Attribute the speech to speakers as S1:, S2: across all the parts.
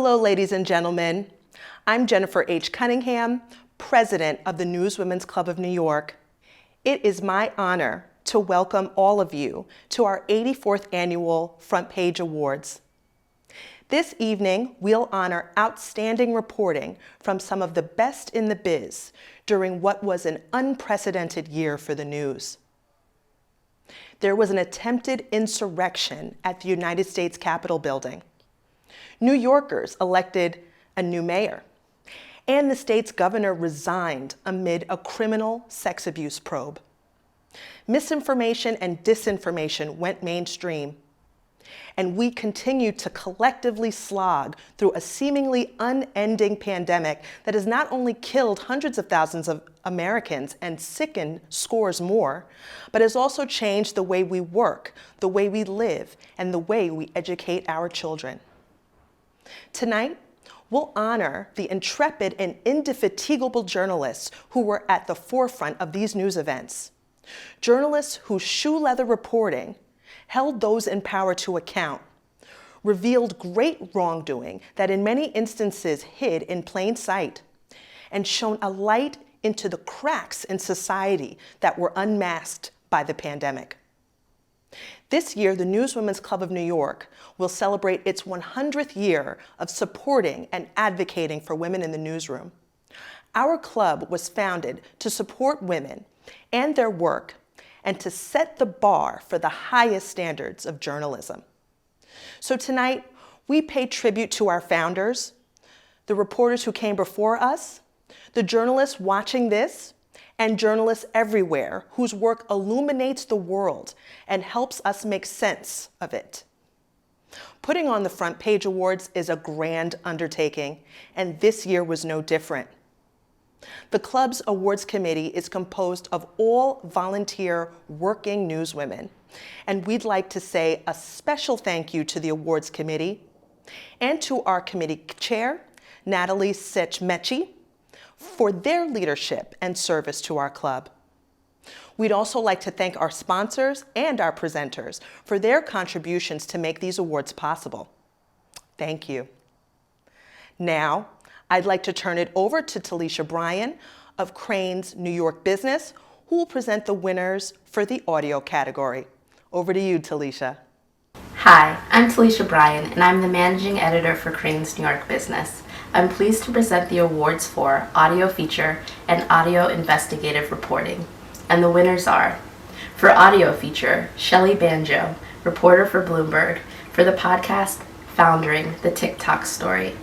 S1: Hello, ladies and gentlemen. I'm Jennifer H. Cunningham, president of the Newswomen's Club of New York. It is my honor to welcome all of you to our 84th Annual Front Page Awards. This evening, we'll honor outstanding reporting from some of the best in the biz during what was an unprecedented year for the news. There was an attempted insurrection at the United States Capitol building. New Yorkers elected a new mayor, and the state's governor resigned amid a criminal sex abuse probe. Misinformation and disinformation went mainstream, and we continue to collectively slog through a seemingly unending pandemic that has not only killed hundreds of thousands of Americans and sickened scores more, but has also changed the way we work, the way we live, and the way we educate our children. Tonight, we'll honor the intrepid and indefatigable journalists who were at the forefront of these news events. Journalists whose shoe leather reporting held those in power to account, revealed great wrongdoing that in many instances hid in plain sight, and shone a light into the cracks in society that were unmasked by the pandemic. This year, the Newswomen's Club of New York will celebrate its 100th year of supporting and advocating for women in the newsroom. Our club was founded to support women and their work and to set the bar for the highest standards of journalism. So tonight, we pay tribute to our founders, the reporters who came before us, the journalists watching this, and journalists everywhere whose work illuminates the world and helps us make sense of it. Putting on the Front Page Awards is a grand undertaking, and this year was no different. The club's awards committee is composed of all volunteer working newswomen, and we'd like to say a special thank you to the awards committee and to our committee chair, Natalie Sechmechi, for their leadership and service to our club. We'd also like to thank our sponsors and our presenters for their contributions to make these awards possible. Thank you. Now, I'd like to turn it over to Talisha Bryan of Crain's New York Business, who will present the winners for the audio category. Over to you, Talisha.
S2: Hi, I'm Talisha Bryan, and I'm the managing editor for Crain's New York Business. I'm pleased to present the awards for audio feature and audio investigative reporting. And the winners are, for audio feature, Shelley Banjo, reporter for Bloomberg, for the podcast Foundering the TikTok Story.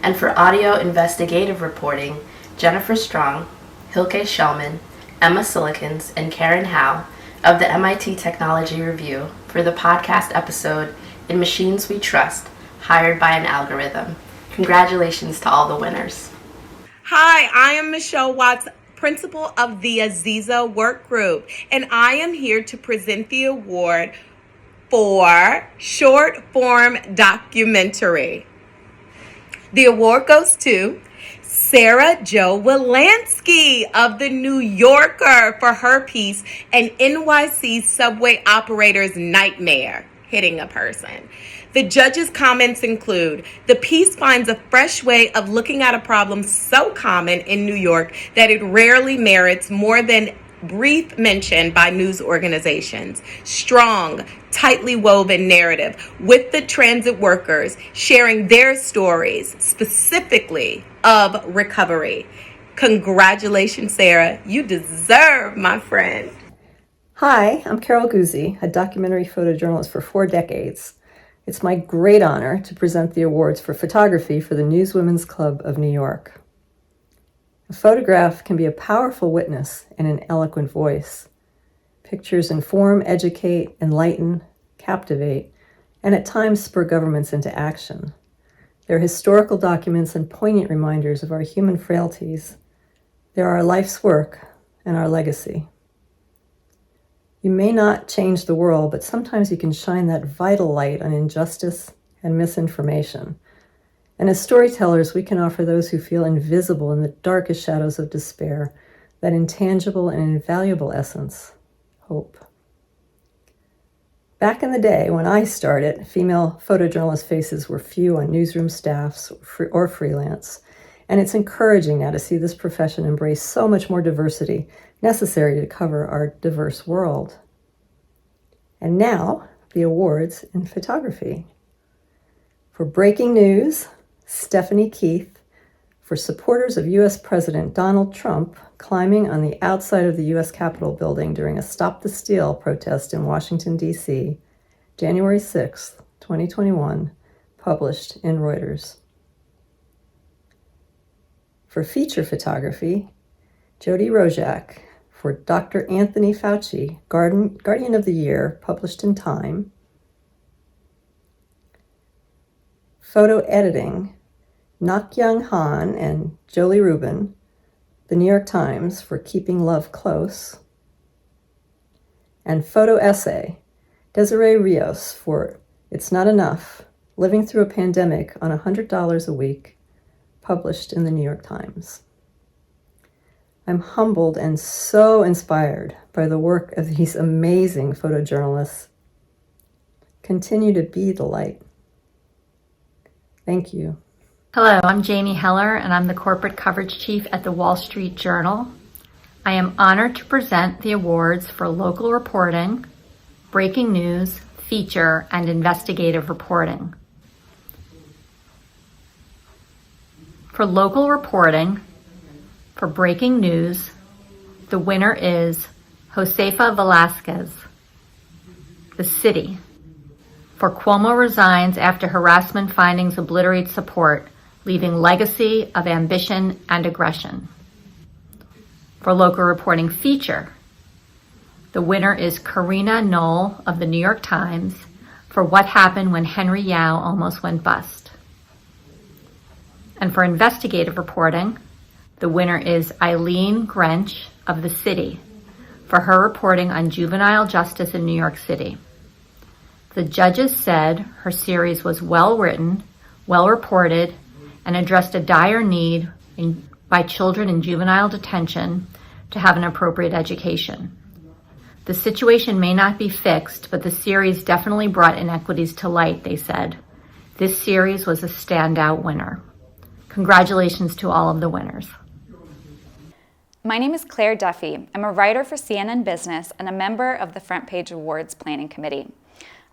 S2: And for audio investigative reporting, Jennifer Strong, Hilke Shellman, Emma Silikens, and Karen Howe of the MIT Technology Review for the podcast episode In Machines We Trust, Hired by an Algorithm. Congratulations to all the winners.
S3: Hi, I am Michelle Watts, principal of the Aziza Work Group, and I am here to present the award for short form documentary. The award goes to Sarah Jo Wilansky of The New Yorker for her piece, An NYC Subway Operator's Nightmare, Hitting a Person. The judges' comments include, the piece finds a fresh way of looking at a problem so common in New York that it rarely merits more than brief mention by news organizations. Strong, tightly woven narrative with the transit workers sharing their stories, specifically of recovery. Congratulations, Sarah. You deserve, my friend.
S4: Hi, I'm Carol Guzzi, a documentary photojournalist for 4 decades. It's my great honor to present the awards for photography for the Newswomen's Club of New York. A photograph can be a powerful witness and an eloquent voice. Pictures inform, educate, enlighten, captivate, and at times spur governments into action. They're historical documents and poignant reminders of our human frailties. They're our life's work and our legacy. You may not change the world, but sometimes you can shine that vital light on injustice and misinformation. And as storytellers, we can offer those who feel invisible in the darkest shadows of despair that intangible and invaluable essence, hope. Back in the day when I started, female photojournalist faces were few on newsroom staffs or freelance, and it's encouraging now to see this profession embrace so much more diversity necessary to cover our diverse world. And now, the awards in photography. For breaking news, Stephanie Keith. For supporters of U.S. President Donald Trump climbing on the outside of the U.S. Capitol building during a Stop the Steal protest in Washington, D.C., January 6, 2021, published in Reuters. For feature photography, Jody Rojak. For Dr. Anthony Fauci, Guardian of the Year, published in Time. Photo editing, Nak Young Han and Jolie Rubin, The New York Times, for Keeping Love Close. And photo essay, Desiree Rios, for It's Not Enough, Living Through a Pandemic on $100 a Week, published in The New York Times. I'm humbled and so inspired by the work of these amazing photojournalists. Continue to be the light. Thank you.
S5: Hello, I'm Janie Heller, and I'm the Corporate Coverage Chief at the Wall Street Journal. I am honored to present the awards for local reporting, breaking news, feature, and investigative reporting. For local reporting, for breaking news, the winner is Josefa Velasquez, The City. For Cuomo resigns after harassment findings obliterate support, leaving legacy of ambition and aggression. For local reporting feature, the winner is Karina Knoll of the New York Times for What Happened When Henry Yao Almost Went Bust. And for investigative reporting, the winner is Eileen Grench of The City for her reporting on juvenile justice in New York City. The judges said her series was well written, well reported, and addressed a dire need by children in juvenile detention to have an appropriate education. The situation may not be fixed, but the series definitely brought inequities to light, they said. This series was a standout winner. Congratulations to all of the winners.
S6: My name is Claire Duffy. I'm a writer for CNN Business and a member of the Front Page Awards Planning Committee.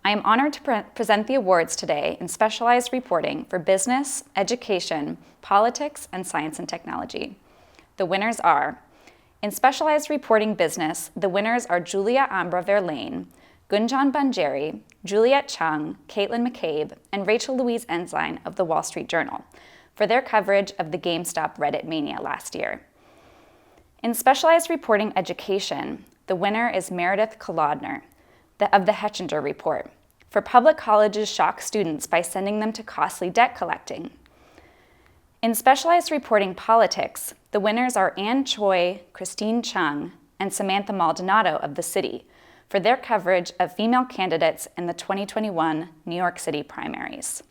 S6: I am honored to present the awards today in specialized reporting for business, education, politics, and science and technology. The winners are, in specialized reporting business, the winners are Julia Ambra Verlaine, Gunjan Banjeri, Juliet Chung, Caitlin McCabe, and Rachel Louise Ensign of the Wall Street Journal for their coverage of the GameStop Reddit mania last year. In specialized reporting education, the winner is Meredith Kolodner of the Hechinger Report for public colleges shock students by sending them to costly debt collecting. In specialized reporting politics, the winners are Ann Choi, Christine Chung, and Samantha Maldonado of The City for their coverage of female candidates in the 2021 New York City primaries.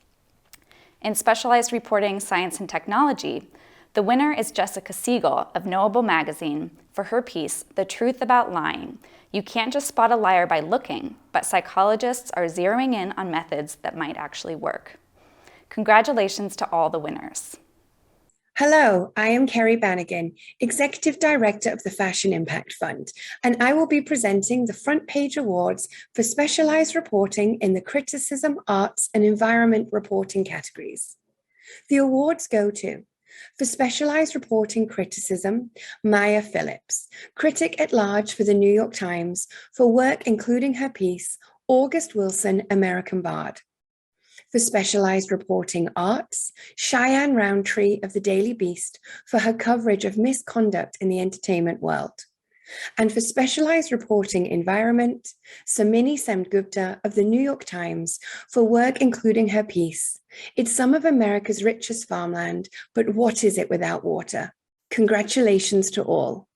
S6: In specialized reporting science and technology, the winner is Jessica Siegel of Knowable Magazine for her piece, The Truth About Lying. You can't just spot a liar by looking, but psychologists are zeroing in on methods that might actually work. Congratulations to all the winners.
S7: Hello, I am Kerry Bannigan, Executive Director of the Fashion Impact Fund, and I will be presenting the Front Page Awards for specialized reporting in the criticism, arts, and environment reporting categories. The awards go to, for specialized reporting criticism, Maya Phillips, critic at large for the New York Times, for work including her piece, August Wilson, American Bard. For specialized reporting arts, Cheyenne Roundtree of the Daily Beast for her coverage of misconduct in the entertainment world. And for specialized reporting environment, Samini Semgupta of the New York Times for work including her piece, It's Some of America's Richest Farmland, but what is it without water? Congratulations to all.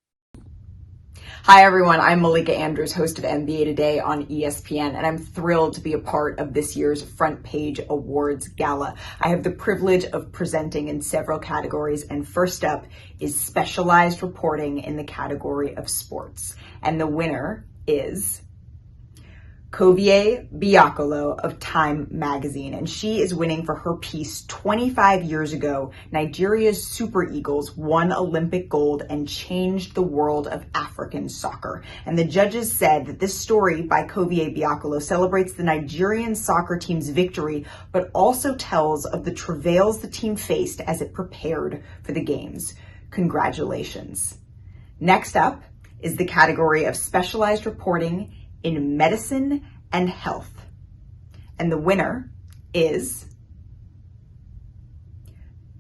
S8: Hi everyone, I'm Malika Andrews, host of NBA Today on ESPN, and I'm thrilled to be a part of this year's Front Page Awards Gala. I have the privilege of presenting in several categories, and first up is specialized reporting in the category of sports. And the winner is Covie Biakolo of Time magazine, and she is winning for her piece 25 years ago, Nigeria's Super Eagles won Olympic gold and changed the world of African soccer. And the judges said that this story by Covie Biakolo celebrates the Nigerian soccer team's victory, but also tells of the travails the team faced as it prepared for the games. Congratulations. Next up is the category of specialized reporting in medicine and health. And the winner is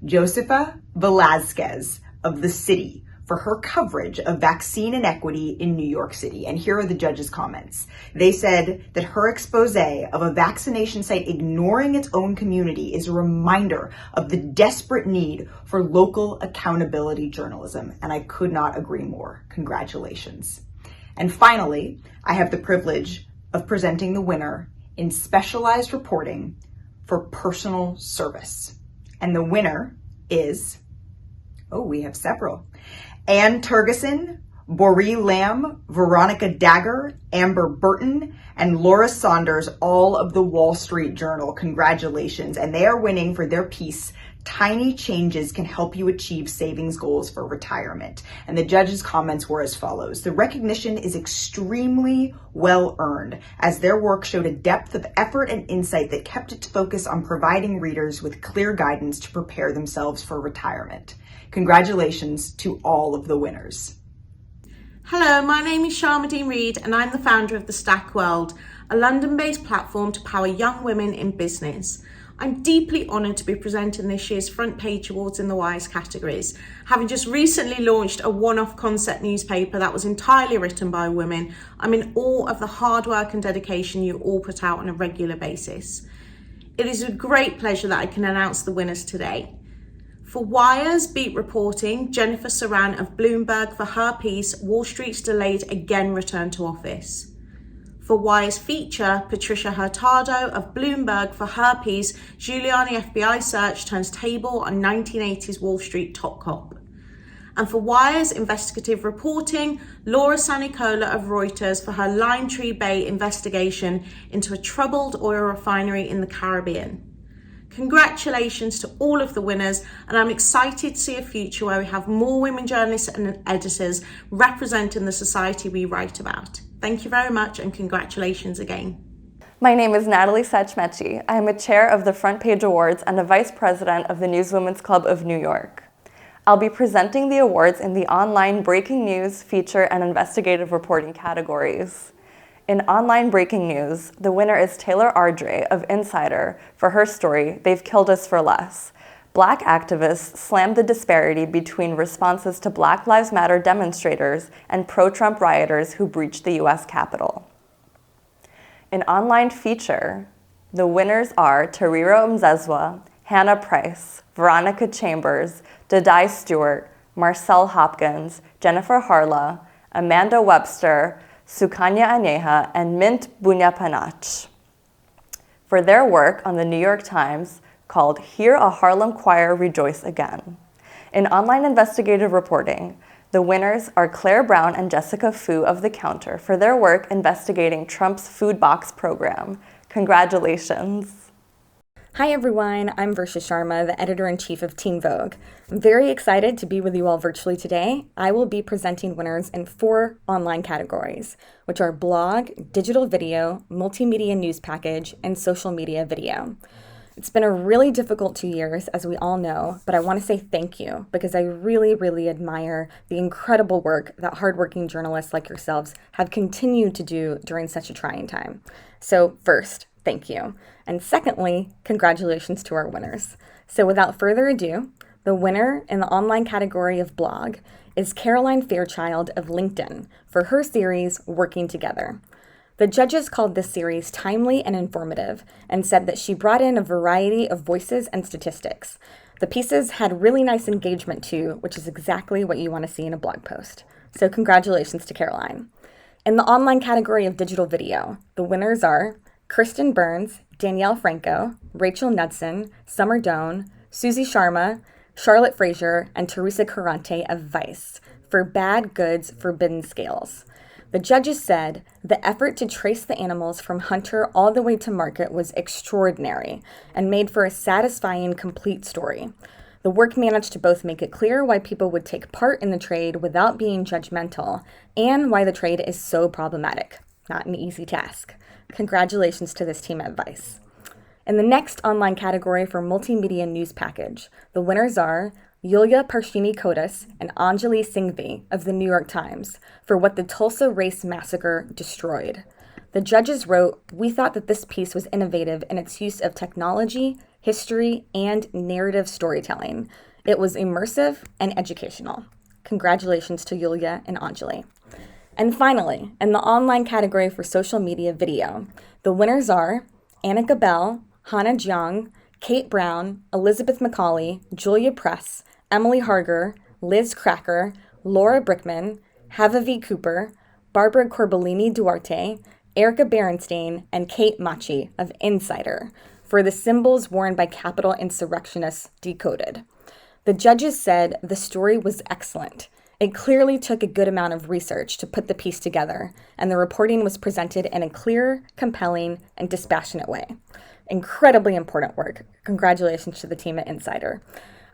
S8: Josefa Velasquez of The City for her coverage of vaccine inequity in New York City. And here are the judges' comments. They said that her expose of a vaccination site ignoring its own community is a reminder of the desperate need for local accountability journalism. And I could not agree more. Congratulations. And finally, I have the privilege of presenting the winner in specialized reporting for personal service. And the winner is, we have several. Ann Tergeson, Bori Lamb, Veronica Dagger, Amber Burton, and Laura Saunders, all of the Wall Street Journal. Congratulations. And they are winning for their piece, Tiny Changes Can Help You Achieve Savings Goals for Retirement. And the judges' comments were as follows. The recognition is extremely well earned, as their work showed a depth of effort and insight that kept its focus on providing readers with clear guidance to prepare themselves for retirement. Congratulations to all of the winners.
S3: Hello, my name is Sharmadine Reid and I'm the founder of The Stack World, a London-based platform to power young women in business. I'm deeply honoured to be presenting this year's Front Page Awards in the WISE categories, having just recently launched a one-off concept newspaper that was entirely written by women. I'm in awe of the hard work and dedication you all put out on a regular basis. It is a great pleasure that I can announce the winners today. For Wire's beat reporting, Jennifer Saran of Bloomberg for her piece, Wall Street's Delayed Again Return to Office. For Wire's feature, Patricia Hurtado of Bloomberg for her piece, Giuliani FBI Search Turns Table on 1980s Wall Street Top Cop. And for Wire's investigative reporting, Laura Sanicola of Reuters for her Lime Tree Bay investigation into a troubled oil refinery in the Caribbean. Congratulations to all of the winners, and I'm excited to see a future where we have more women journalists and editors representing the society we write about. Thank you very much, and congratulations again.
S9: My name is Natalie Sachmechi. I am a chair of the Front Page Awards and a vice president of the Newswomen's Club of New York. I'll be presenting the awards in the online breaking news, feature, and investigative reporting categories. In online breaking news, the winner is Taylor Ardrey of Insider for her story, They've Killed Us for Less. Black activists slammed the disparity between responses to Black Lives Matter demonstrators and pro-Trump rioters who breached the US Capitol. In online feature, the winners are Tariro Mzezwa, Hannah Price, Veronica Chambers, Dadai Stewart, Marcel Hopkins, Jennifer Harla, Amanda Webster, Sukanya Aneha, and Mint Bunyapanach for their work on the New York Times called Hear a Harlem Choir Rejoice Again. In online investigative reporting, the winners are Claire Brown and Jessica Fu of The Counter for their work investigating Trump's food box program. Congratulations.
S10: Hi everyone, I'm Varsha Sharma, the editor-in-chief of Teen Vogue. I'm very excited to be with you all virtually today. I will be presenting winners in 4 online categories, which are blog, digital video, multimedia news package, and social media video. It's been a really difficult 2 years, as we all know, but I want to say thank you because I really, really admire the incredible work that hardworking journalists like yourselves have continued to do during such a trying time. So first, thank you. And secondly, congratulations to our winners. So without further ado, the winner in the online category of blog is Caroline Fairchild of LinkedIn for her series, Working Together. The judges called this series timely and informative and said that she brought in a variety of voices and statistics. The pieces had really nice engagement too, which is exactly what you want to see in a blog post. So congratulations to Caroline. In the online category of digital video, the winners are Kristen Burns, Danielle Franco, Rachel Knudsen, Summer Doan, Susie Sharma, Charlotte Frazier, and Teresa Carante of Vice for Bad Goods, Forbidden Scales. The judges said the effort to trace the animals from hunter all the way to market was extraordinary and made for a satisfying, complete story. The work managed to both make it clear why people would take part in the trade without being judgmental and why the trade is so problematic. Not an easy task. Congratulations to this team at Vice. In the next online category for multimedia news package, the winners are Yulia Parshini-Kodas and Anjali Singhvi of the New York Times for What the Tulsa Race Massacre Destroyed. The judges wrote, "We thought that this piece was innovative in its use of technology, history, and narrative storytelling. It was immersive and educational." Congratulations to Yulia and Anjali. And finally, in the online category for social media video, the winners are Annika Bell, Hannah Jiang, Kate Brown, Elizabeth McCauley, Julia Press, Emily Harger, Liz Cracker, Laura Brickman, Havavi Cooper, Barbara Corbellini Duarte, Erica Berenstain, and Kate Machi of Insider for the symbols worn by Capitol insurrectionists decoded. The judges said the story was excellent. It clearly took a good amount of research to put the piece together, and the reporting was presented in a clear, compelling, and dispassionate way. Incredibly important work. Congratulations to the team at Insider.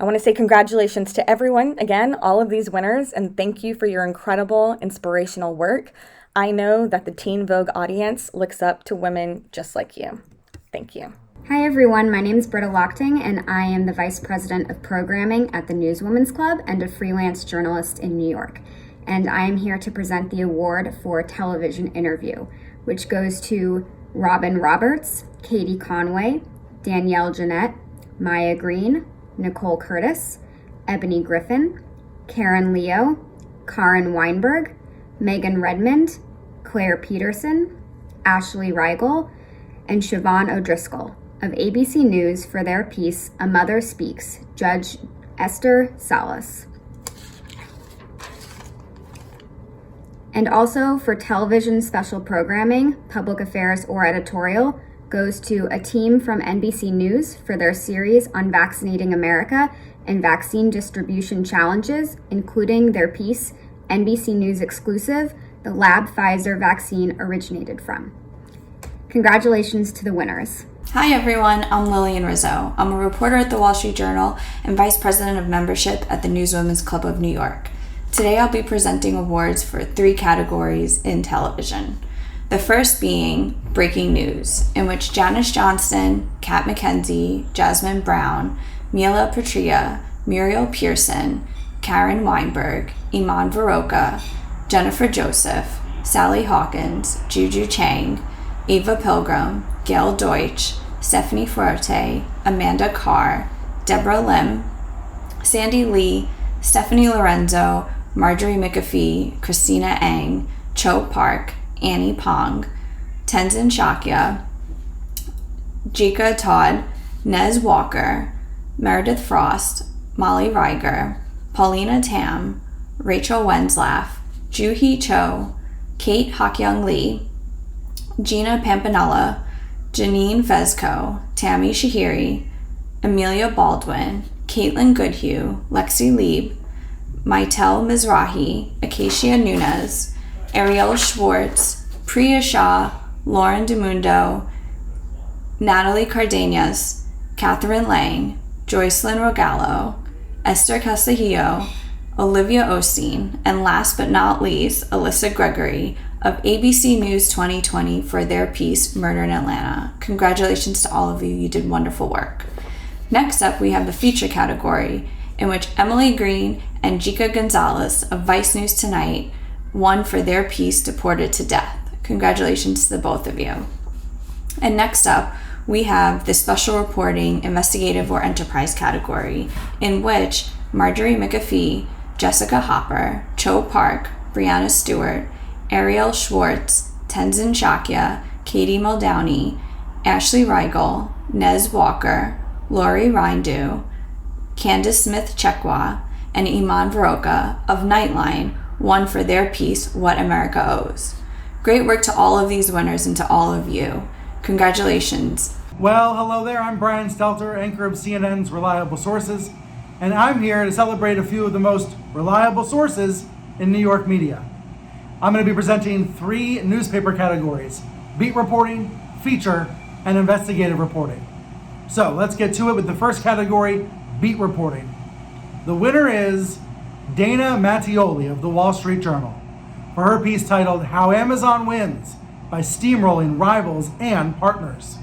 S10: I want to say congratulations to everyone, again, all of these winners, and thank you for your incredible, inspirational work. I know that the Teen Vogue audience looks up to women just like you. Thank you.
S11: Hi everyone, my name is Britta Lochting and I am the Vice President of Programming at the Newswomen's Club and a freelance journalist in New York. And I am here to present the award for television interview, which goes to Robin Roberts, Katie Conway, Danielle Jeanette, Maya Green, Nicole Curtis, Ebony Griffin, Karen Leo, Karen Weinberg, Megan Redmond, Claire Peterson, Ashley Reigel, and Siobhan O'Driscoll of ABC News for their piece, A Mother Speaks, Judge Esther Salas. And also for television special programming, public affairs, or editorial, goes to a team from NBC News for their series on vaccinating America and vaccine distribution challenges, including their piece, NBC News exclusive, The Lab Pfizer Vaccine Originated From. Congratulations to the winners.
S12: Hi everyone, I'm Lillian Rizzo. I'm a reporter at the Wall Street Journal and Vice President of Membership at the Newswomen's Club of New York. Today I'll be presenting awards for 3 categories in television. The first being Breaking News, in which Janice Johnston, Kat McKenzie, Jasmine Brown, Mila Patria, Muriel Pearson, Karen Weinberg, Iman Varoka, Jennifer Joseph, Sally Hawkins, Juju Chang, Ava Pilgrim, Gail Deutsch, Stephanie Fuerte, Amanda Carr, Deborah Lim, Sandy Lee, Stephanie Lorenzo, Marjorie McAfee, Christina Eng, Cho Park, Annie Pong, Tenzin Shakya, Jika Todd, Nez Walker, Meredith Frost, Molly Reiger, Paulina Tam, Rachel Wenslaff, Juhi Cho, Kate Hak-Young Lee, Gina Pampanella, Janine Fezco, Tammy Shahiri, Amelia Baldwin, Caitlin Goodhue, Lexi Lieb, Maitel Mizrahi, Acacia Nunez, Ariel Schwartz, Priya Shah, Lauren DeMundo, Natalie Cardenas, Catherine Lang, Joycelyn Rogallo, Esther Castillo, Olivia Osteen, and last but not least, Alyssa Gregory of ABC News 2020 for their piece, Murder in Atlanta. Congratulations to all of you, you did wonderful work. Next up, we have the feature category, in which Emily Green and Jika Gonzalez of Vice News Tonight won for their piece, Deported to Death. Congratulations to the both of you. And next up, we have the Special Reporting, Investigative, or Enterprise category, in which Marjorie McAfee, Jessica Hopper, Cho Park, Brianna Stewart, Ariel Schwartz, Tenzin Shakya, Katie Muldowney, Ashley Reigel, Nez Walker, Lori Rindu, Candace Smith-Chekwa, and Iman Varoka of Nightline won for their piece, What America Owes. Great work to all of these winners and to all of you. Congratulations.
S13: Well, hello there. I'm Brian Stelter, anchor of CNN's Reliable Sources, and I'm here to celebrate a few of the most reliable sources in New York media. I'm going to be presenting 3 newspaper categories: beat reporting, feature, and investigative reporting. So let's get to it with the first category, beat reporting. The winner is Dana Mattioli of the Wall Street Journal for her piece titled "How Amazon Wins by Steamrolling Rivals and Partners."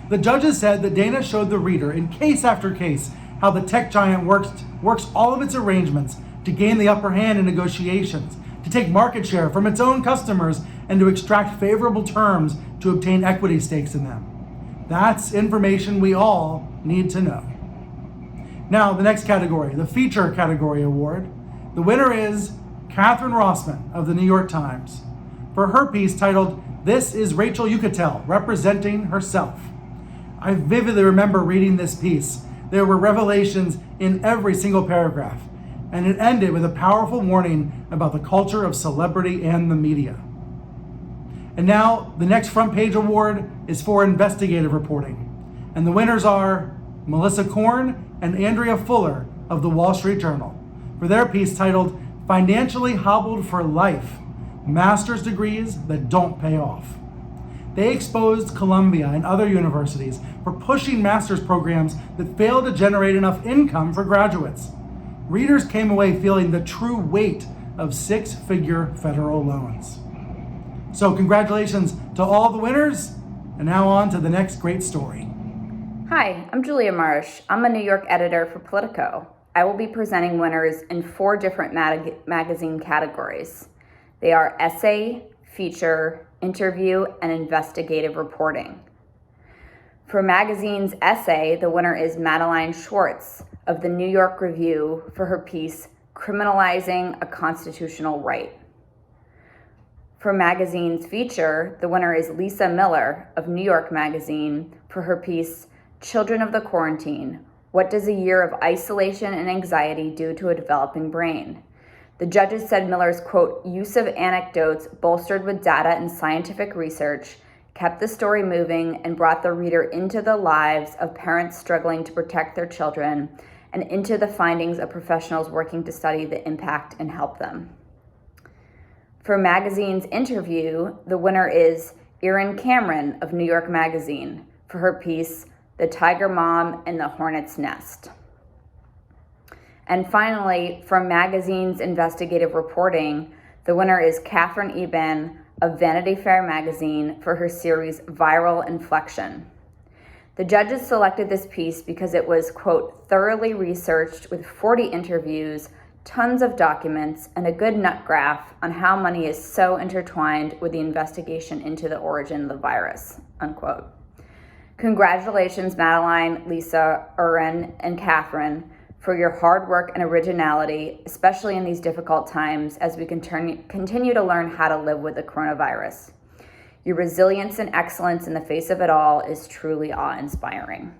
S13: The judges said that Dana showed the reader in case after case how the tech giant works all of its arrangements to gain the upper hand in negotiations, to take market share from its own customers, and to extract favorable terms to obtain equity stakes in them. That's information we all need to know. Now, the next category, the feature category award. The winner is Catherine Rossman of the New York Times for her piece titled "This is Rachel Yucatel Representing Herself." I vividly remember reading this piece. There were revelations in every single paragraph, and it ended with a powerful warning about the culture of celebrity and the media. And now, the next front page award is for investigative reporting. And the winners are Melissa Korn and Andrea Fuller of the Wall Street Journal for their piece titled "Financially Hobbled for Life, Master's Degrees That Don't Pay Off." They exposed Columbia and other universities for pushing master's programs that failed to generate enough income for graduates. Readers came away feeling the true weight of 6-figure federal loans. So congratulations to all the winners, and now on to the next great story.
S14: Hi, I'm Julia Marsh. I'm a New York editor for Politico. I will be presenting winners in 4 different magazine categories. They are essay, feature, interview, and investigative reporting. For magazine's essay, the winner is Madeline Schwartz of the New York Review for her piece "Criminalizing a Constitutional Right." For magazine's feature, the winner is Lisa Miller of New York Magazine for her piece "Children of the Quarantine: What Does a Year of Isolation and Anxiety Do to a Developing Brain?" The judges said Miller's, quote, "use of anecdotes bolstered with data and scientific research kept the story moving and brought the reader into the lives of parents struggling to protect their children and into the findings of professionals working to study the impact and help them." For magazine's interview, the winner is Erin Cameron of New York Magazine for her piece "The Tiger Mom and the Hornet's Nest." And finally, from magazine's investigative reporting, the winner is Catherine Eben of Vanity Fair magazine for her series "Viral Inflection." The judges selected this piece because it was, quote, "thoroughly researched with 40 interviews, tons of documents, and a good nut graph on how money is so intertwined with the investigation into the origin of the virus," unquote. Congratulations, Madeline, Lisa, Erin, and Catherine, for your hard work and originality, especially in these difficult times as we continue to learn how to live with the coronavirus. Your resilience and excellence in the face of it all is truly awe-inspiring.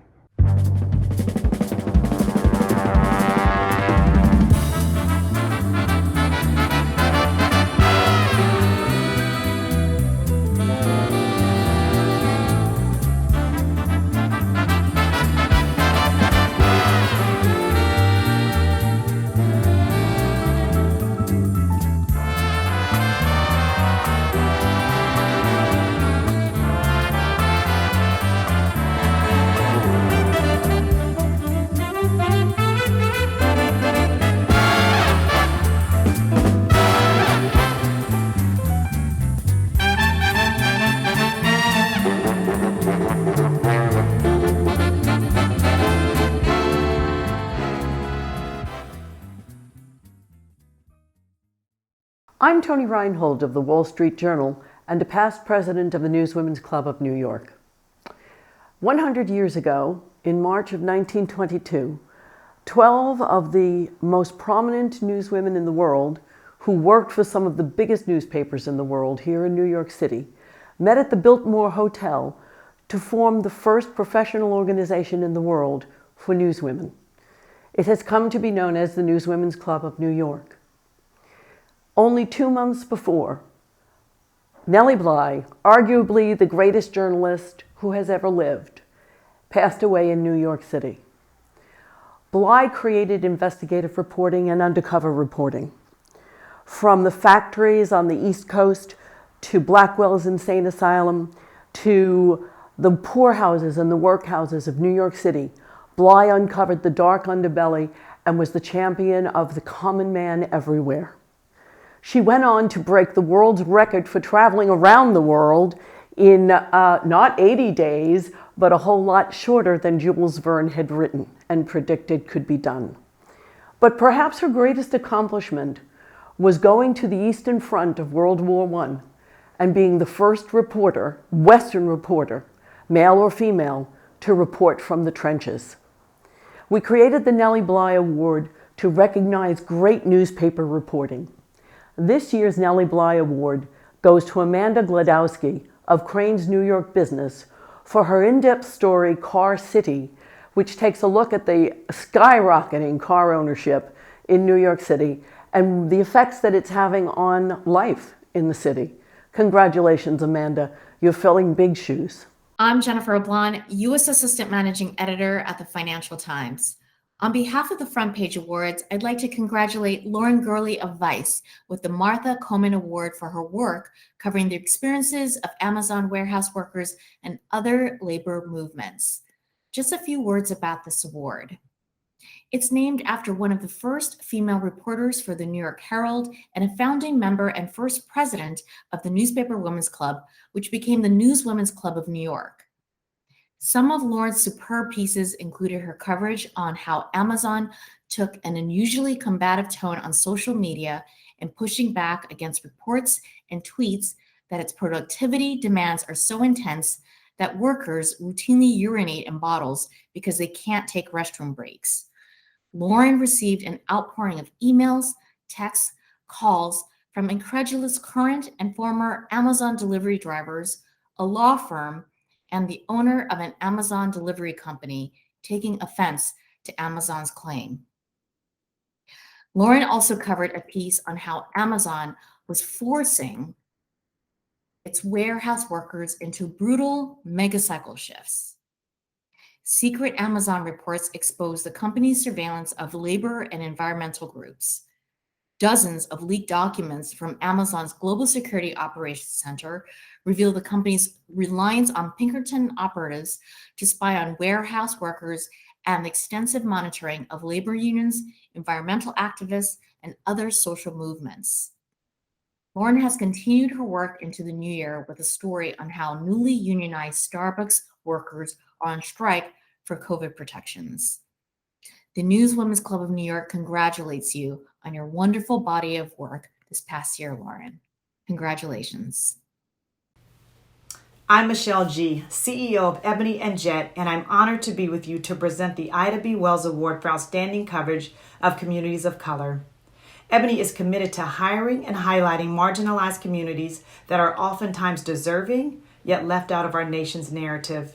S15: I'm Toni Reinhold of the Wall Street Journal and a past president of the Newswomen's Club of New York. 100 years ago, in March of 1922, 12 of the most prominent newswomen in the world, who worked for some of the biggest newspapers in the world here in New York City, met at the Biltmore Hotel to form the first professional organization in the world for newswomen. It has come to be known as the Newswomen's Club of New York. Only 2 months before, Nellie Bly, arguably the greatest journalist who has ever lived, passed away in New York City. Bly created investigative reporting and undercover reporting. from the factories on the East Coast to Blackwell's insane asylum to the poorhouses and the workhouses of New York City, Bly uncovered the dark underbelly and was the champion of the common man everywhere. She went on to break the world's record for traveling around the world in not 80 days, but a whole lot shorter than Jules Verne had written and predicted could be done. But perhaps her greatest accomplishment was going to the Eastern Front of World War I and being the first reporter, Western reporter, male or female, to report from the trenches. We created the Nellie Bly Award to recognize great newspaper reporting. This year's Nellie Bly Award goes to Amanda Gladowski of Crane's New York Business for her in-depth story, Car City, which takes a look at the skyrocketing car ownership in New York City and the effects that it's having on life in the city. Congratulations, Amanda. You're filling big shoes.
S16: I'm Jennifer Oblon, U.S. Assistant Managing Editor at the Financial Times. On behalf of the Front Page Awards, I'd like to congratulate Lauren Gurley of Vice with the Martha Komen Award for her work covering the experiences of Amazon warehouse workers and other labor movements. Just a few words about this award. It's named after one of the first female reporters for the New York Herald and a founding member and first president of the Newspaper Women's Club, which became the Newswomen's Club of New York. Some of Lauren's superb pieces included her coverage on how Amazon took an unusually combative tone on social media and pushing back against reports and tweets that its productivity demands are so intense that workers routinely urinate in bottles because they can't take restroom breaks. Lauren received an outpouring of emails, texts, calls from incredulous current and former Amazon delivery drivers, a law firm, and the owner of an Amazon delivery company taking offense to Amazon's claim. Lauren also covered a piece on how Amazon was forcing its warehouse workers into brutal megacycle shifts. Secret Amazon reports exposed the company's surveillance of labor and environmental groups. Dozens of leaked documents from Amazon's Global Security Operations Center reveal the company's reliance on Pinkerton operatives to spy on warehouse workers and the extensive monitoring of labor unions, environmental activists, and other social movements. Lauren has continued her work into the new year with a story on how newly unionized Starbucks workers are on strike for COVID protections. The Newswomen's Club of New York congratulates you on your wonderful body of work this past year, Lauren. Congratulations.
S17: I'm Michelle G., CEO of Ebony and Jet, and I'm honored to be with you to present the Ida B. Wells Award for Outstanding Coverage of Communities of Color. Ebony is committed to hiring and highlighting marginalized communities that are oftentimes deserving, yet left out of our nation's narrative.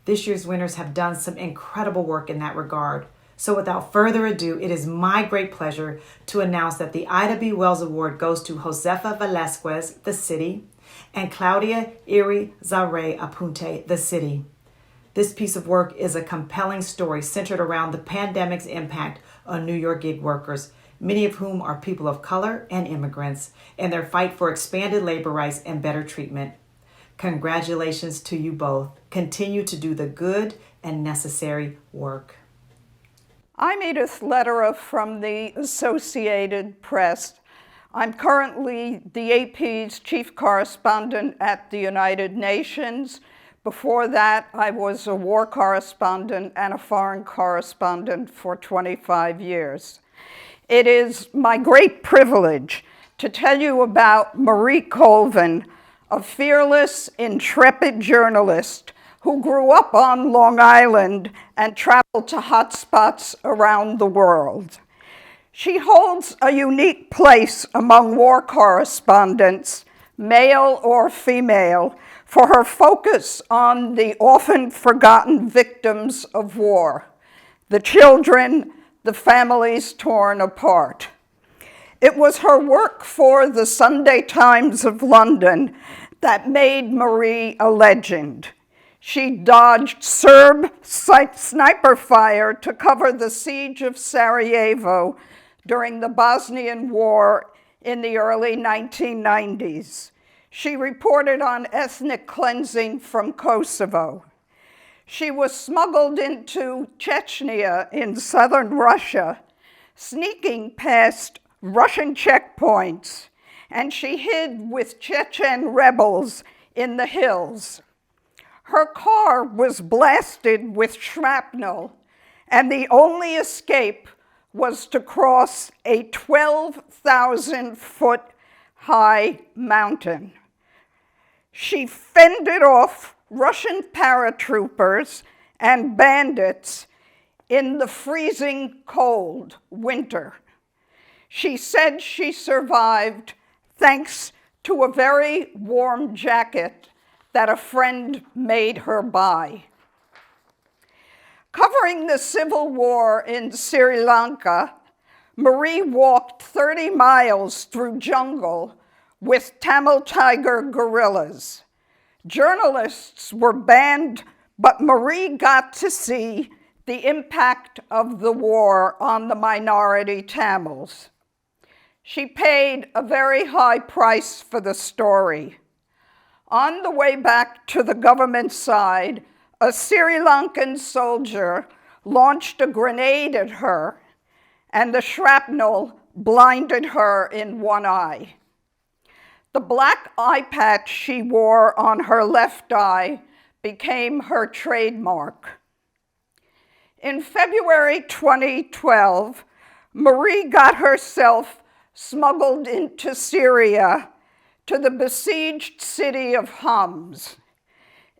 S17: This year's winners have done some incredible work in that regard. So without further ado, it is my great pleasure to announce that the Ida B. Wells Award goes to Josefa Velasquez, the city, and Claudia Irizarry Apunte, the city. This piece of work is a compelling story centered around the pandemic's impact on New York gig workers, many of whom are people of color and immigrants, and their fight for expanded labor rights and better treatment. Congratulations to you both. Continue to do the good and necessary work.
S18: I'm Edith Lederer from the Associated Press. I'm currently the AP's chief correspondent at the United Nations. Before that, I was a war correspondent and a foreign correspondent for 25 years. It is my great privilege to tell you about Marie Colvin, a fearless, intrepid journalist who grew up on Long Island and traveled to hotspots around the world. She holds a unique place among war correspondents, male or female, for her focus on the often forgotten victims of war, the children, the families torn apart. It was her work for the Sunday Times of London that made Marie a legend. She dodged Serb sniper fire to cover the siege of Sarajevo during the Bosnian War in the early 1990s. She reported on ethnic cleansing from Kosovo. She was smuggled into Chechnya in southern Russia, sneaking past Russian checkpoints, and she hid with Chechen rebels in the hills. Her car was blasted with shrapnel, and the only escape was to cross a 12,000-foot high mountain. She fended off Russian paratroopers and bandits in the freezing cold winter. She said she survived thanks to a very warm jacket that a friend made her buy. Covering the civil war in Sri Lanka, Marie walked 30 miles through jungle with Tamil tiger gorillas. Journalists were banned, but Marie got to see the impact of the war on the minority Tamils. She paid a very high price for the story. On the way back to the government side, a Sri Lankan soldier launched a grenade at her, and the shrapnel blinded her in one eye. The black eye patch she wore on her left eye became her trademark. In February 2012, Marie got herself smuggled into Syria to the besieged city of Homs.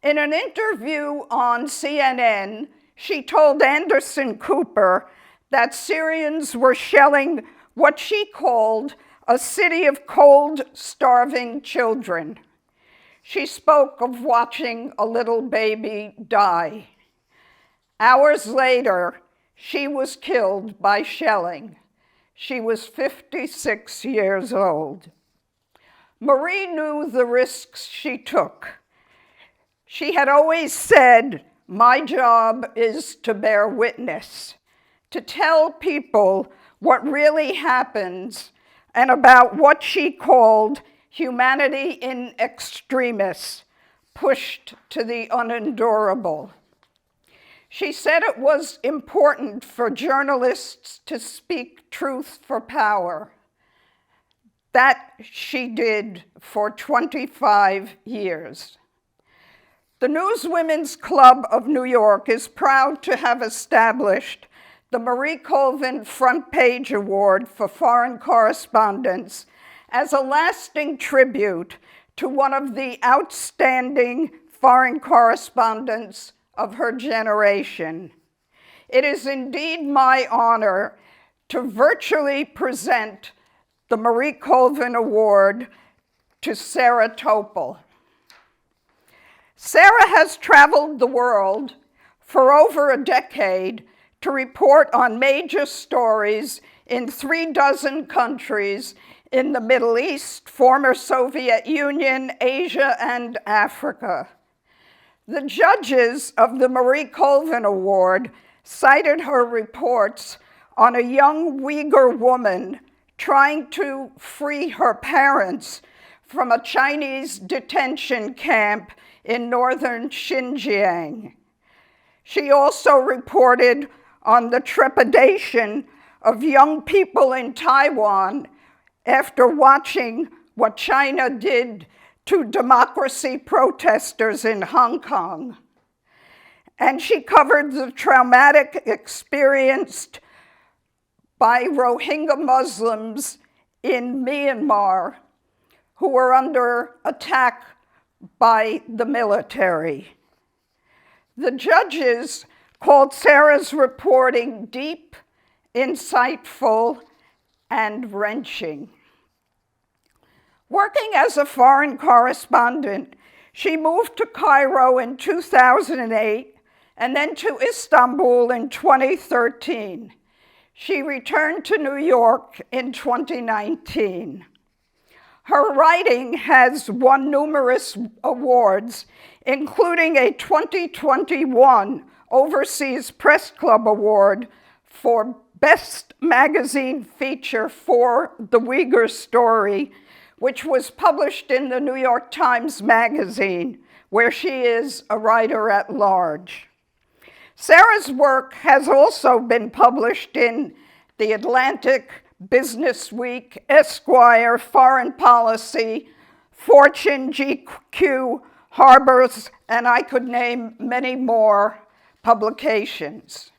S18: In an interview on CNN, she told Anderson Cooper that Syrians were shelling what she called a city of cold, starving children. She spoke of watching a little baby die. Hours later, she was killed by shelling. She was 56 years old. Marie knew the risks she took. She had always said, "My job is to bear witness, to tell people what really happens and about what she called humanity in extremis, pushed to the unendurable." She said it was important for journalists to speak truth for power. That she did for 25 years. The Newswomen's Club of New York is proud to have established the Marie Colvin Front Page Award for Foreign Correspondence as a lasting tribute to one of the outstanding foreign correspondents of her generation. It is indeed my honor to virtually present the Marie Colvin Award to Sarah Topol. Sarah has traveled the world for over a decade to report on major stories in 36 countries in the Middle East, former Soviet Union, Asia, and Africa. The judges of the Marie Colvin Award cited her reports on a young Uyghur woman trying to free her parents from a Chinese detention camp in northern Xinjiang. She also reported on the trepidation of young people in Taiwan after watching what China did to democracy protesters in Hong Kong. And she covered the traumatic experience by Rohingya Muslims in Myanmar who were under attack by the military. The judges called Sarah's reporting deep, insightful, and wrenching. Working as a foreign correspondent, she moved to Cairo in 2008 and then to Istanbul in 2013. She returned to New York in 2019. Her writing has won numerous awards, including a 2021 Overseas Press Club Award for Best Magazine feature for The Uyghur Story, which was published in the New York Times Magazine, where she is a writer at large. Sarah's work has also been published in The Atlantic, Business Week, Esquire, Foreign Policy, Fortune, GQ, Harper's, and I could name many more publications.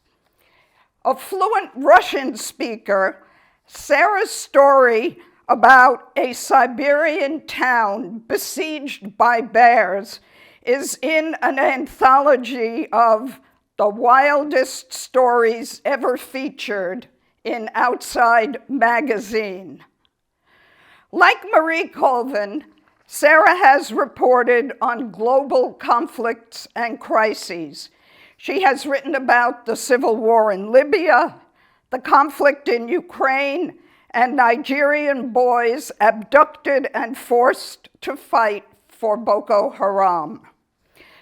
S18: A fluent Russian speaker, Sarah's story about a Siberian town besieged by bears is in an anthology of the wildest stories ever featured in Outside Magazine. Like Marie Colvin, Sarah has reported on global conflicts and crises. She has written about the civil war in Libya, the conflict in Ukraine, and Nigerian boys abducted and forced to fight for Boko Haram.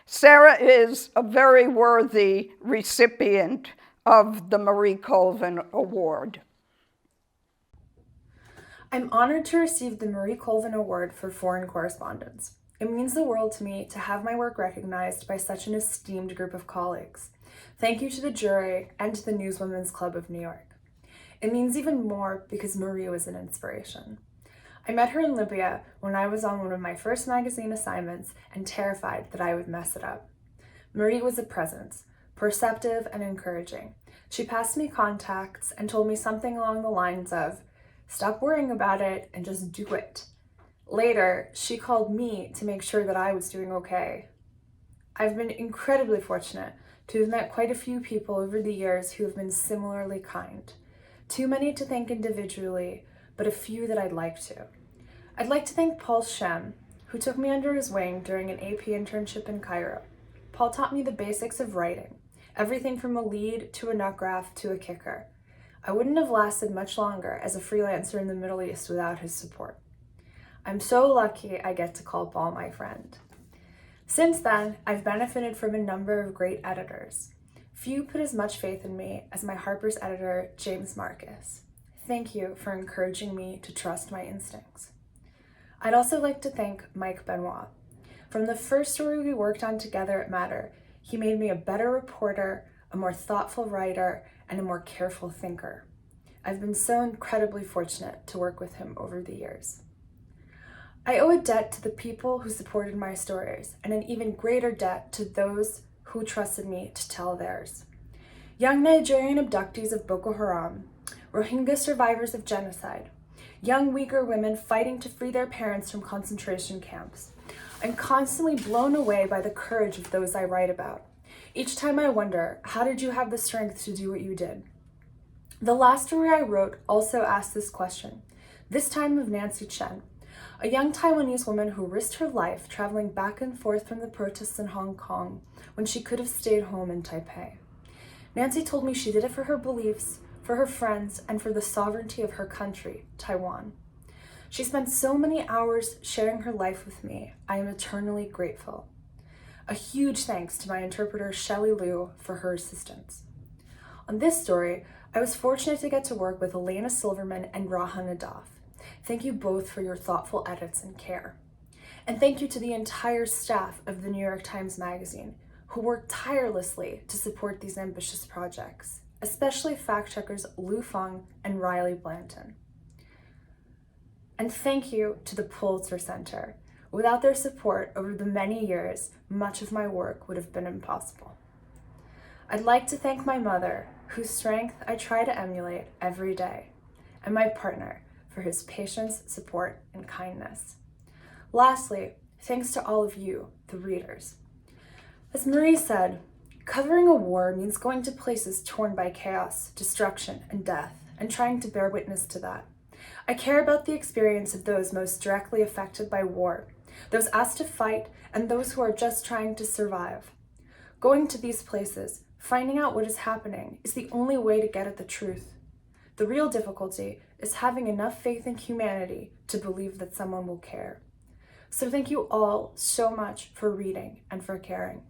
S18: Sarah is a very worthy recipient of the Marie Colvin Award.
S19: I'm honored to receive the Marie Colvin Award for Foreign Correspondence. It means the world to me to have my work recognized by such an esteemed group of colleagues. Thank you to the jury and to the Newswomen's Club of New York. It means even more because Marie was an inspiration. I met her in Libya when I was on one of my first magazine assignments and terrified that I would mess it up. Marie was a presence, perceptive and encouraging. She passed me contacts and told me something along the lines of, "Stop worrying about it and just do it." Later, she called me to make sure that I was doing okay. I've been incredibly fortunate to have met quite a few people over the years who have been similarly kind. Too many to thank individually, but a few that I'd like to. I'd like to thank Paul Shem, who took me under his wing during an AP internship in Cairo. Paul taught me the basics of writing, everything from a lead to a nut graph to a kicker. I wouldn't have lasted much longer as a freelancer in the Middle East without his support. I'm so lucky I get to call Paul my friend. Since then, I've benefited from a number of great editors. Few put as much faith in me as my Harper's editor, James Marcus. Thank you for encouraging me to trust my instincts. I'd also like to thank Mike Benoit. From the first story we worked on together at Matter, he made me a better reporter, a more thoughtful writer, and a more careful thinker. I've been so incredibly fortunate to work with him over the years. I owe a debt to the people who supported my stories, and an even greater debt to those who trusted me to tell theirs. Young Nigerian abductees of Boko Haram, Rohingya survivors of genocide, young Uyghur women fighting to free their parents from concentration camps. I'm constantly blown away by the courage of those I write about. Each time I wonder, how did you have the strength to do what you did? The last story I wrote also asked this question, this time of Nancy Chen, a young Taiwanese woman who risked her life traveling back and forth from the protests in Hong Kong when she could have stayed home in Taipei. Nancy told me she did it for her beliefs, for her friends, and for the sovereignty of her country, Taiwan. She spent so many hours sharing her life with me. I am eternally grateful. A huge thanks to my interpreter, Shelley Liu, for her assistance. On this story, I was fortunate to get to work with Elena Silverman and Raha Nadav. Thank you both for your thoughtful edits and care. And thank you to the entire staff of the New York Times Magazine, who worked tirelessly to support these ambitious projects, especially fact-checkers Lou Feng and Riley Blanton. And thank you to the Pulitzer Center. Without their support over the many years, much of my work would have been impossible. I'd like to thank my mother, whose strength I try to emulate every day, and my partner for his patience, support, and kindness. Lastly, thanks to all of you, the readers. As Marie said, covering a war means going to places torn by chaos, destruction, and death, and trying to bear witness to that. I care about the experience of those most directly affected by war, those asked to fight, and those who are just trying to survive. Going to these places, finding out what is happening, is the only way to get at the truth. The real difficulty is having enough faith in humanity to believe that someone will care. So thank you all so much for reading and for caring.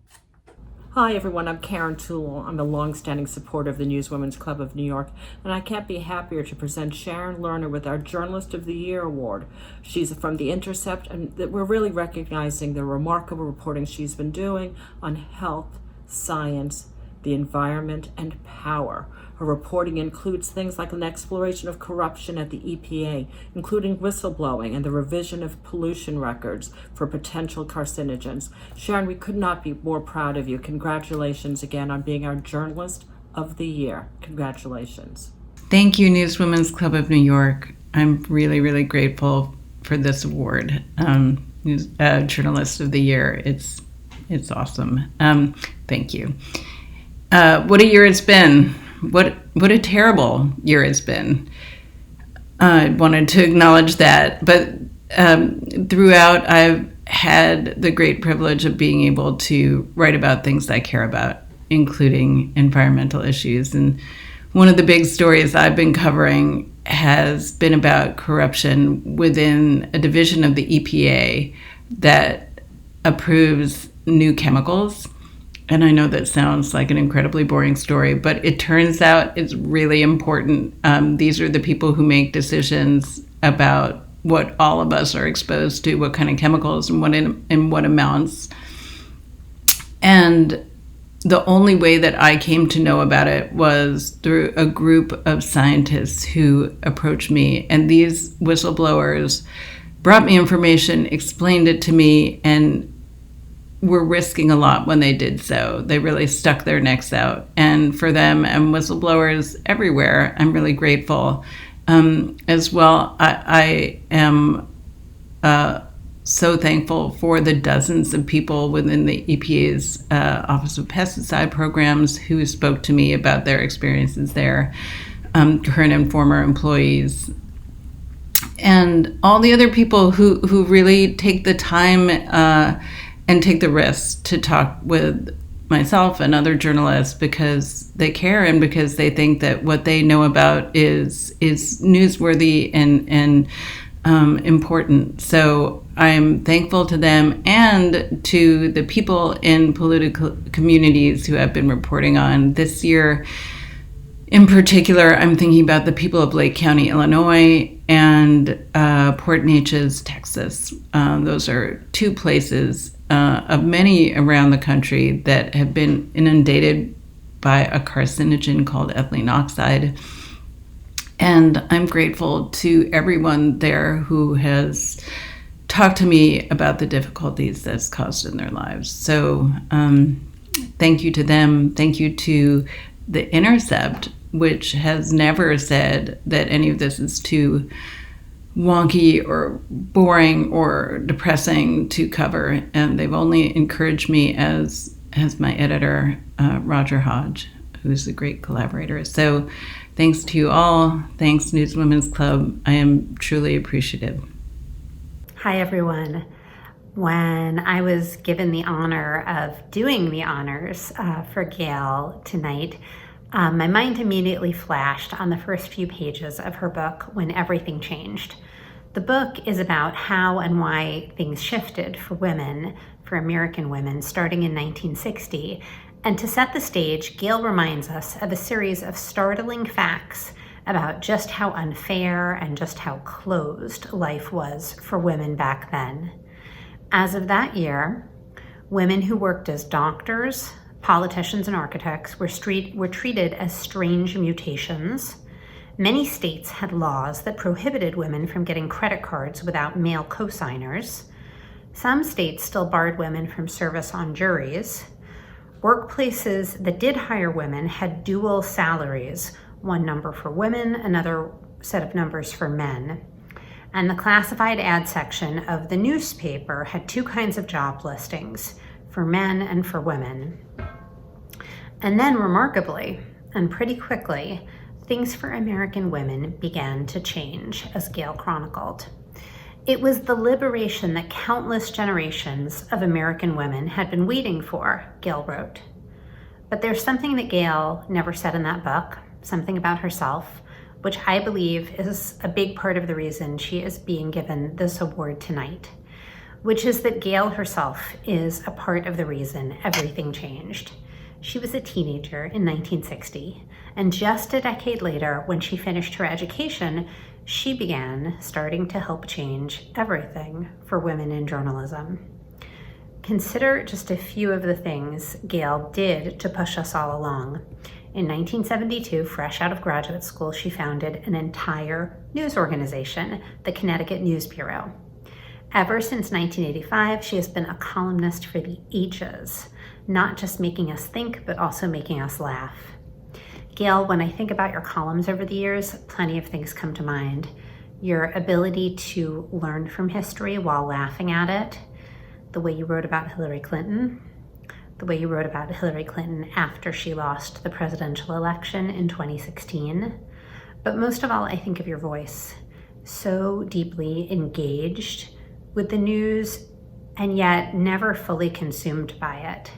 S20: Hi everyone, I'm Karen Toole. I'm a long-standing supporter of the Newswomen's Club of New York, and I can't be happier to present Sharon Lerner with our Journalist of the Year award. She's from The Intercept, and we're really recognizing the remarkable reporting she's been doing on health, science, the environment, and power. Her reporting includes things like an exploration of corruption at the EPA, including whistleblowing and the revision of pollution records for potential carcinogens. Sharon, we could not be more proud of you. Congratulations again on being our Journalist of the Year. Congratulations.
S21: Thank you, Newswomen's Club of New York. I'm really, really grateful for this award, Journalist of the Year. It's awesome. Thank you. What a year it's been. What a terrible year it's been. I wanted to acknowledge that, but throughout I've had the great privilege of being able to write about things I care about, including environmental issues. And one of the big stories I've been covering has been about corruption within a division of the EPA that approves new chemicals. And I know that sounds like an incredibly boring story, but it turns out it's really important. These are the people who make decisions about what all of us are exposed to, what kind of chemicals and what amounts. And the only way that I came to know about it was through a group of scientists who approached me. And these whistleblowers brought me information, explained it to me, and were risking a lot when they did so. They really stuck their necks out. And for them and whistleblowers everywhere, I'm really grateful. As well, I am so thankful for the dozens of people within the EPA's Office of Pesticide Programs who spoke to me about their experiences there, current and former employees, and all the other people who really take the time and take the risk to talk with myself and other journalists because they care and because they think that what they know about is newsworthy and important. So I'm thankful to them and to the people in political communities who have been reporting on this year. In particular, I'm thinking about the people of Lake County, Illinois, and Port Neches, Texas. Those are two places of many around the country that have been inundated by a carcinogen called ethylene oxide. And I'm grateful to everyone there who has talked to me about the difficulties that's caused in their lives. So thank you to them. Thank you to The Intercept, which has never said that any of this is too wonky or boring or depressing to cover. And they've only encouraged me, as my editor, Roger Hodge, who's a great collaborator. So thanks to you all. Thanks, Newswomen's Club. I am truly appreciative.
S22: Hi, everyone. When I was given the honor of doing the honors for Gail tonight, my mind immediately flashed on the first few pages of her book, When Everything Changed. The book is about how and why things shifted for women, for American women, starting in 1960. And to set the stage, Gail reminds us of a series of startling facts about just how unfair and just how closed life was for women back then. As of that year, women who worked as doctors, politicians, and architects were treated as strange mutations. Many states had laws that prohibited women from getting credit cards without male co-signers. Some states still barred women from service on juries. Workplaces that did hire women had dual salaries, one number for women, another set of numbers for men. And the classified ad section of the newspaper had two kinds of job listings, for men and for women. And then remarkably, and pretty quickly, things for American women began to change, as Gail chronicled. It was the liberation that countless generations of American women had been waiting for, Gail wrote. But there's something that Gail never said in that book, something about herself, which I believe is a big part of the reason she is being given this award tonight, which is that Gail herself is a part of the reason everything changed. She was a teenager in 1960, and just a decade later, when she finished her education, she began starting to help change everything for women in journalism. Consider just a few of the things Gail did to push us all along. In 1972, fresh out of graduate school, she founded an entire news organization, the Connecticut News Bureau. Ever since 1985, she has been a columnist for the ages, not just making us think, but also making us laugh. Gail, when I think about your columns over the years, plenty of things come to mind. Your ability to learn from history while laughing at it, the way you wrote about Hillary Clinton, the way you wrote about Hillary Clinton after she lost the presidential election in 2016. But most of all, I think of your voice, so deeply engaged with the news and yet never fully consumed by it.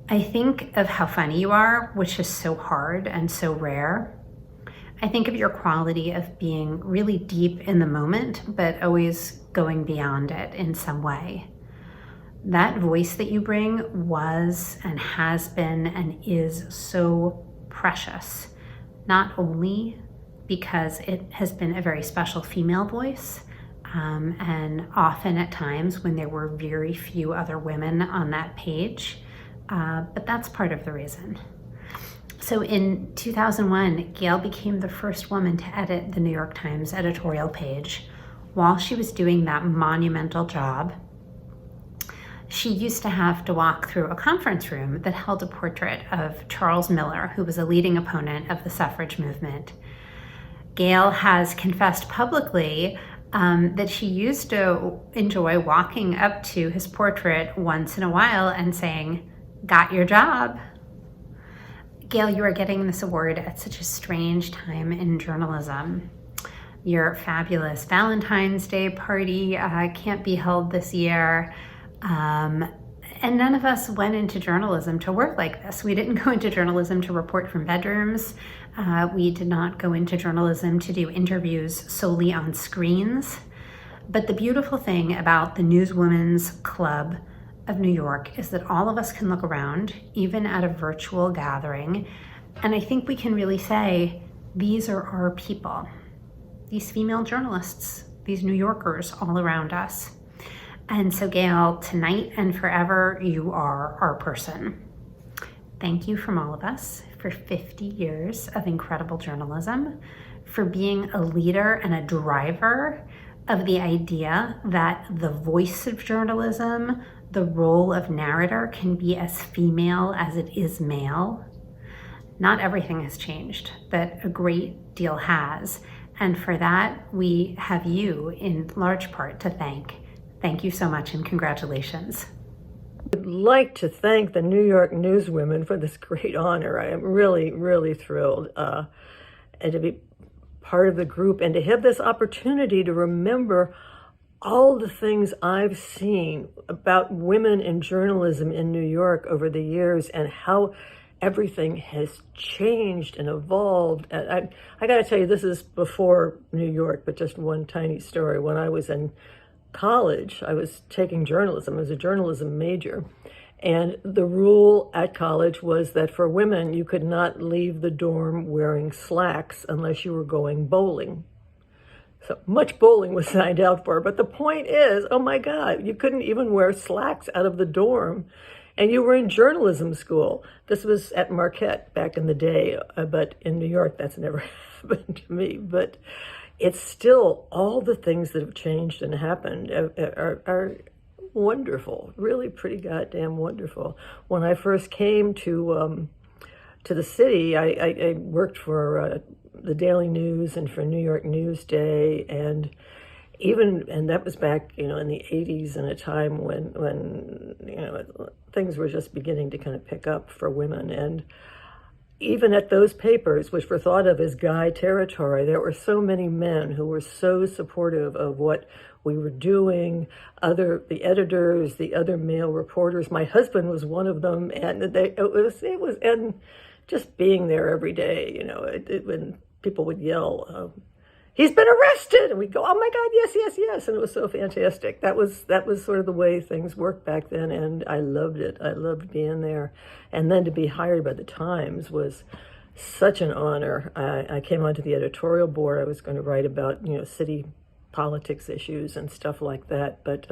S22: I think of how funny you are, which is so hard and so rare. I think of your quality of being really deep in the moment, but always going beyond it in some way. That voice that you bring was and has been and is so precious, not only because it has been a very special female voice, and often at times when there were very few other women on that page, but that's part of the reason. So in 2001, Gail became the first woman to edit the New York Times editorial page. While she was doing that monumental job, she used to have to walk through a conference room that held a portrait of Charles Miller, who was a leading opponent of the suffrage movement. Gail has confessed publicly that she used to enjoy walking up to his portrait once in a while and saying, "Got your job." Gail, you are getting this award at such a strange time in journalism. Your fabulous Valentine's Day party can't be held this year. And none of us went into journalism to work like this. We didn't go into journalism to report from bedrooms. We did not go into journalism to do interviews solely on screens. But the beautiful thing about the Newswomen's Club of New York is that all of us can look around, even at a virtual gathering, and I think we can really say, these are our people. These female journalists, these New Yorkers all around us. And so Gail, tonight and forever, you are our person. Thank you from all of us for 50 years of incredible journalism, for being a leader and a driver of the idea that the voice of journalism, the role of narrator, can be as female as it is male. Not everything has changed, but a great deal has. And for that, we have you in large part to thank. Thank you so much and congratulations.
S4: I'd like to thank the New York Newswomen for this great honor. I am really, really thrilled and to be part of the group and to have this opportunity to remember all the things I've seen about women in journalism in New York over the years and how everything has changed and evolved. And I got to tell you, this is before New York, but just one tiny story. When I was in college, I was taking journalism. I was a journalism major. And the rule at college was that for women, you could not leave the dorm wearing slacks unless you were going bowling. So much bowling was signed out for. But the point is, oh my God, you couldn't even wear slacks out of the dorm. And you were in journalism school. This was at Marquette back in the day. But in New York, that's never happened to me. But it's still, all the things that have changed and happened are wonderful, really pretty goddamn wonderful. When I first came to the city, I worked for the Daily News and for New York Newsday, and that was back, in the 80s, in a time when things were just beginning to kind of pick up for women. And even at those papers, which were thought of as guy territory, there were so many men who were so supportive of what we were doing, the editors, the other male reporters. My husband was one of them, and it was, and just being there every day, when people would yell, he's been arrested. And we'd go, oh my God, yes, yes, yes. And it was so fantastic. That was sort of the way things worked back then. And I loved it. I loved being there. And then to be hired by the Times was such an honor. I came onto the editorial board. I was going to write about, city politics issues and stuff like that. But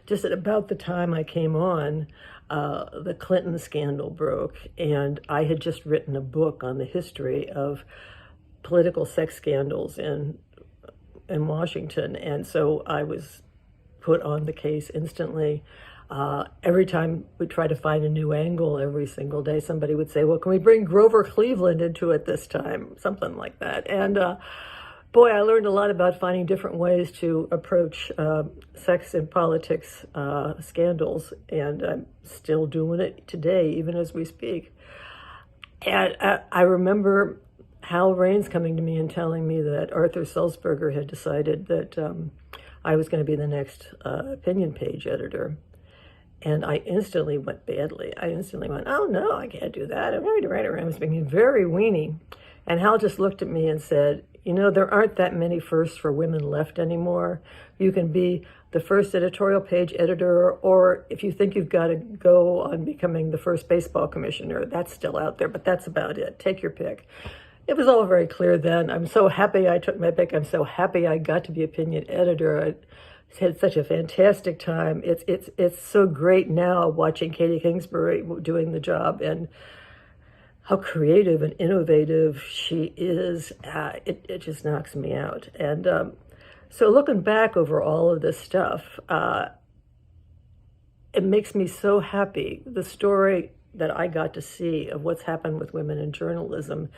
S4: just at about the time I came on, the Clinton scandal broke. And I had just written a book on the history of political sex scandals in Washington. And so I was put on the case instantly. Every time we try to find a new angle every single day, somebody would say, well, can we bring Grover Cleveland into it this time? Something like that. And boy, I learned a lot about finding different ways to approach sex and politics scandals. And I'm still doing it today, even as we speak. And I remember Hal Raines coming to me and telling me that Arthur Sulzberger had decided that I was going to be the next opinion page editor. And I instantly went badly. I instantly went, oh no, I can't do that. I'm going to write around. I was being very weenie. And Hal just looked at me and said, there aren't that many firsts for women left anymore. You can be the first editorial page editor, or if you think you've got to go on becoming the first baseball commissioner, that's still out there, but that's about it. Take your pick. It was all very clear then. I'm so happy I took my pick. I'm so happy I got to be opinion editor. I had such a fantastic time. It's so great now watching Katie Kingsbury doing the job and how creative and innovative she is. It just knocks me out. And so looking back over all of this stuff, it makes me so happy, the story that I got to see of what's happened with women in journalism.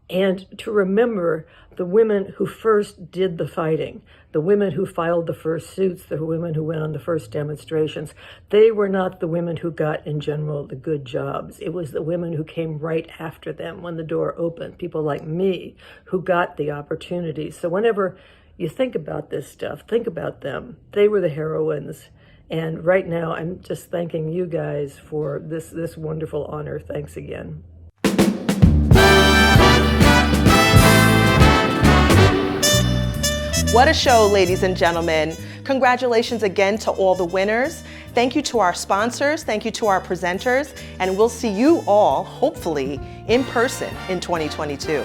S4: And to remember the women who first did the fighting, the women who filed the first suits, the women who went on the first demonstrations. They were not the women who got, in general, the good jobs. It was the women who came right after them when the door opened, people like me who got the opportunities. So whenever you think about this stuff, think about them. They were the heroines. And right now, I'm just thanking you guys for this wonderful honor. Thanks again.
S1: What a show, ladies and gentlemen. Congratulations again to all the winners. Thank you to our sponsors. Thank you to our presenters. And we'll see you all, hopefully, in person in 2022.